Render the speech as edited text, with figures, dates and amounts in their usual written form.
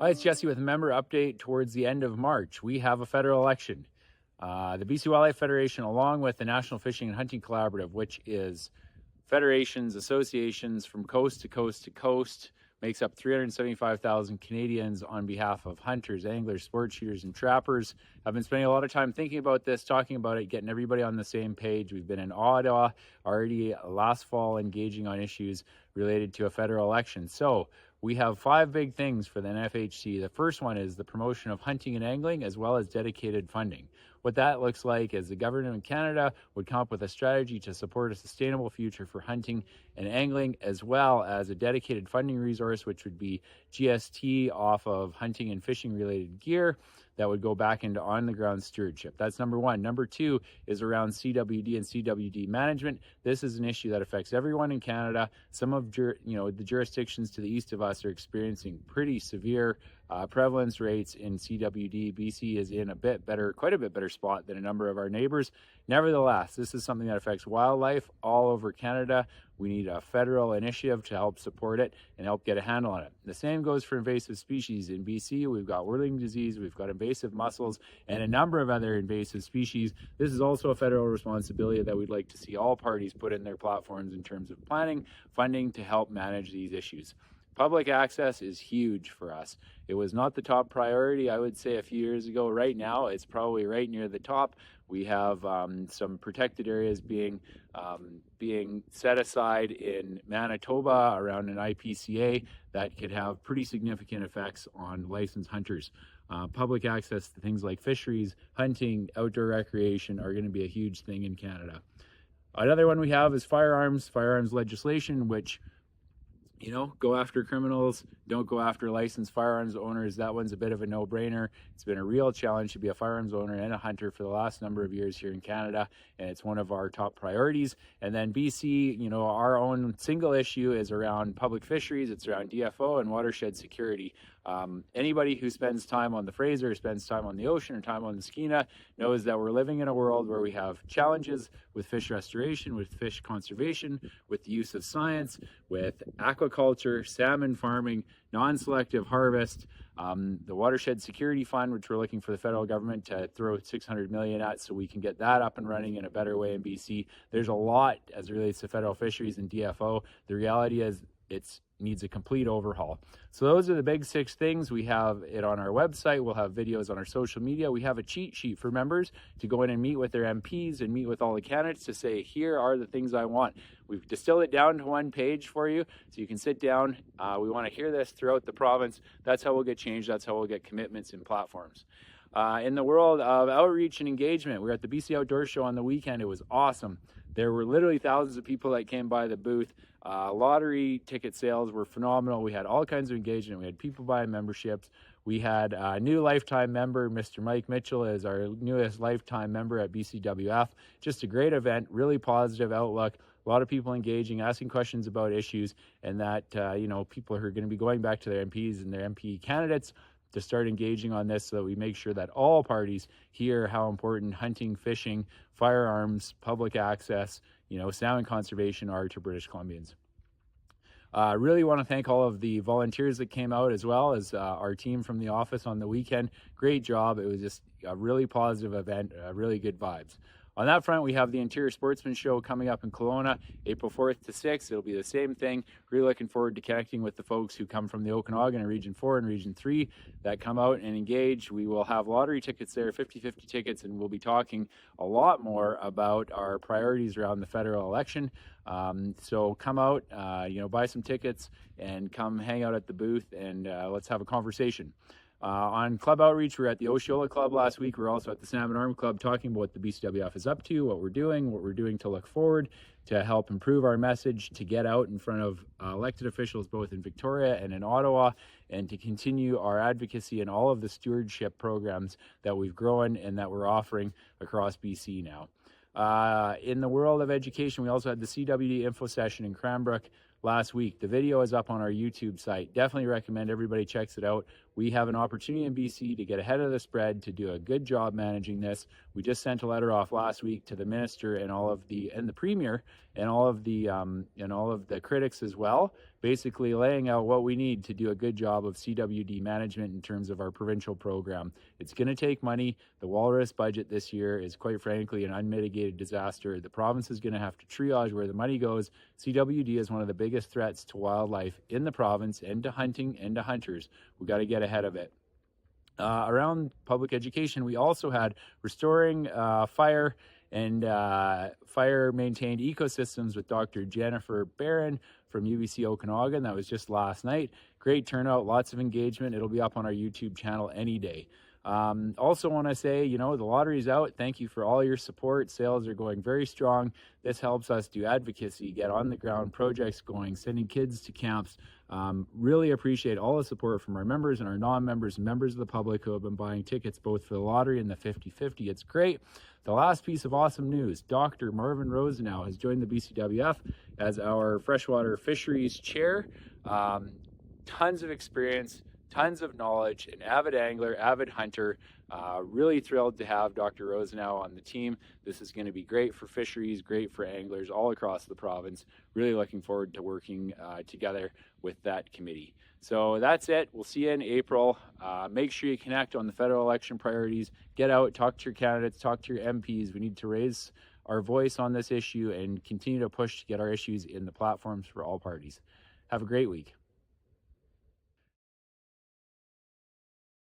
Hi, it's Jesse with a member update towards the end of March. We have a federal election. The BC Wildlife Federation, along with the National Fishing and Hunting Collaborative, which is federations, associations from coast to coast to coast, makes up 375,000 Canadians on behalf of hunters, anglers, sport shooters, and trappers. I've been spending a lot of time thinking about this, talking about it, getting everybody on the same page. We've been in Ottawa already last fall engaging on issues related to a federal election. So we have 5 big things for the NFHC. The first one is the promotion of hunting and angling, as well as dedicated funding. What that looks like is the government of Canada would come up with a strategy to support a sustainable future for hunting and angling, as well as a dedicated funding resource, which would be GST off of hunting and fishing related gear that would go back into on-the-ground stewardship. That's number one. Number two is around CWD and CWD management. This is an issue that affects everyone in Canada. Some of the jurisdictions to the east of us are experiencing pretty severe prevalence rates in CWD. BC is in quite a bit better spot than a number of our neighbors. Nevertheless, this is something that affects wildlife all over Canada. We need a federal initiative to help support it and help get a handle on it. The same goes for invasive species. In BC, we've got whirling disease, we've got invasive mussels, and a number of other invasive species. This is also a federal responsibility that we'd like to see all parties put in their platforms in terms of planning, funding to help manage these issues. Public access is huge for us. It was not the top priority, I would say, a few years ago. Right now, it's probably right near the top. We have some protected areas being set aside in Manitoba around an IPCA that could have pretty significant effects on licensed hunters. Public access to things like fisheries, hunting, outdoor recreation are going to be a huge thing in Canada. Another one we have is firearms legislation, which go after criminals, don't go after licensed firearms owners. That one's a bit of a no-brainer. It's been a real challenge to be a firearms owner and a hunter for the last number of years here in Canada, and it's one of our top priorities. And then BC, our own single issue is around public fisheries. It's around DFO and watershed security. Anybody who spends time on the Fraser, spends time on the ocean or time on the Skeena knows that we're living in a world where we have challenges with fish restoration, with fish conservation, with the use of science, with aquaculture, salmon farming, non-selective harvest, the Watershed Security Fund, which we're looking for the federal government to throw $600 million at so we can get that up and running in a better way in BC. There's a lot as it relates to federal fisheries and DFO. The reality is it needs a complete overhaul. So those are the big 6 things. We have it on our website. We'll have videos on our social media. We have a cheat sheet for members to go in and meet with their MPs and meet with all the candidates to say, here are the things I want. We've distilled it down to one page for you so you can sit down. We want to hear this throughout the province. That's how we'll get change. That's how we'll get commitments and platforms. In the world of outreach and engagement, we were at the BC Outdoor Show on the weekend. It was awesome. There were literally thousands of people that came by the booth. Lottery ticket sales were phenomenal. We had all kinds of engagement. We had people buying memberships. We had a new lifetime member, Mr. Mike Mitchell, is our newest lifetime member at BCWF. Just a great event, really positive outlook. A lot of people engaging, asking questions about issues, and that people are going to be going back to their MPs and their MP candidates to start engaging on this so that we make sure that all parties hear how important hunting, fishing, firearms, public access, salmon conservation are to British Columbians. Really want to thank all of the volunteers that came out, as well as our team from the office on the weekend. Great job. It was just a really positive event, really good vibes. On that front, we have the Interior Sportsman Show coming up in Kelowna, April 4th to 6th. It'll be the same thing. Really looking forward to connecting with the folks who come from the Okanagan and Region 4 and Region 3 that come out and engage. We will have lottery tickets there, 50-50 tickets, and we'll be talking a lot more about our priorities around the federal election. So come out, buy some tickets and come hang out at the booth and let's have a conversation. On club outreach, we were at the Oceola Club last week. We're also at the Salmon Arm Club talking about what the BCWF is up to, what we're doing to look forward, to help improve our message, to get out in front of elected officials both in Victoria and in Ottawa, and to continue our advocacy and all of the stewardship programs that we've grown and that we're offering across BC now. In the world of education, we also had the CWD info session in Cranbrook last week. The video is up on our YouTube site. Definitely recommend everybody checks it out. We have an opportunity in BC to get ahead of the spread, to do a good job managing this. We just sent a letter off last week to the minister and the premier and all of the critics as well, basically laying out what we need to do a good job of CWD management in terms of our provincial program. It's going to take money. The walrus budget this year is quite frankly an unmitigated disaster. The province is going to have to triage where the money goes. CWD is one of the biggest threats to wildlife in the province and to hunting and to hunters. We got to get ahead of it. Around public education, we also had restoring fire and fire-maintained ecosystems with Dr. Jennifer Barron from UBC Okanagan. That was just last night. Great turnout, lots of engagement. It'll be up on our YouTube channel any day. Also want to say, the lottery's out. Thank you for all your support. Sales are going very strong. This helps us do advocacy, get on the ground projects going, sending kids to camps. Really appreciate all the support from our members and our non-members and members of the public who have been buying tickets both for the lottery and the 50-50. It's great. The last piece of awesome news, Dr. Marvin Rosenau has joined the BCWF as our Freshwater Fisheries Chair. Tons of experience, tons of knowledge, an avid angler, avid hunter. Really thrilled to have Dr. Rosenau on the team. This is going to be great for fisheries, great for anglers all across the province. Really looking forward to working together with that committee. So that's it. We'll see you in April. Make sure you connect on the federal election priorities. Get out, talk to your candidates, talk to your MPs. We need to raise our voice on this issue and continue to push to get our issues in the platforms for all parties. Have a great week.